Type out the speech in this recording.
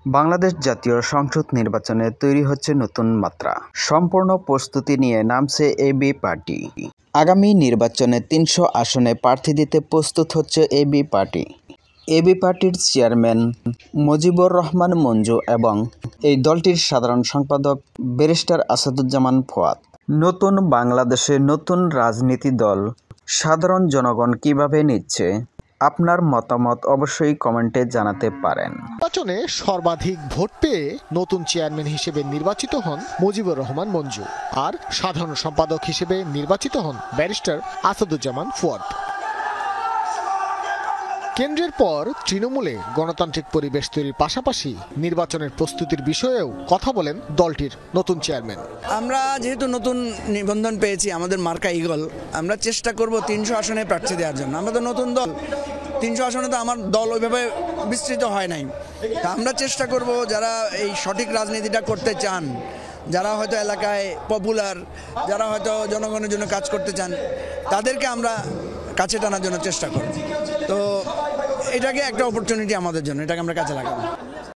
বাংলাদেশ জাতীয় সংসদ নির্বাচনে তৈরি হচ্ছে নতুন মাত্রা। সম্পূর্ণ প্রস্তুতি নিয়ে নামছে এবি পার্টি। আগামী নির্বাচনে ৩০০ আসনে প্রার্থী দিতে প্রস্তুত হচ্ছে এবি পার্টি। এবি পার্টির চেয়ারম্যান মুজিবুর রহমান মঞ্জু এবং এই দলটির সাধারণ সম্পাদক ব্যারিস্টার আসাদুজ্জামান ফুয়াদ। নতুন বাংলাদেশে নতুন রাজনীতি দল সাধারণ জনগণ কিভাবে নিচ্ছে, আপনার মতামত অবশ্যই কমেন্টে জানাতে পারেন। নির্বাচনে সর্বাধিক ভোট পেয়ে নতুন চেয়ারম্যান হিসেবে নির্বাচিত হন মুজিবুর রহমান মঞ্জু, আর সাধারণ সম্পাদক হিসেবে নির্বাচিত হন ব্যারিস্টার আসাদুজ্জামান ফুয়াদ। কেন্দ্রের পর তৃণমূলে গণতান্ত্রিক পরিবেশ তৈরির পাশাপাশি নির্বাচনের প্রস্তুতির বিষয়েও কথা বলেন দলটির নতুন চেয়ারম্যান। আমরা যেহেতু নতুন নিবন্ধন পেয়েছি, আমাদের মার্কা ইগল, আমরা চেষ্টা করব ৩০০ আসনে প্রার্থী দেওয়ার জন্য। আমরা তো নতুন দল, ৩০০ আসনে তো আমার দল ওইভাবে বিস্তৃত হয় নাই। তা আমরা চেষ্টা করব যারা এই সঠিক রাজনীতিটা করতে চান, যারা হয়তো এলাকায় পপুলার, যারা হয়তো জনগণের জন্য কাজ করতে চান, তাদেরকে আমরা কাছে টানার জন্য চেষ্টা করব। তো এটাকে একটা অপরচুনিটি আমাদের জন্য, এটাকে আমরা কাজে লাগাবো।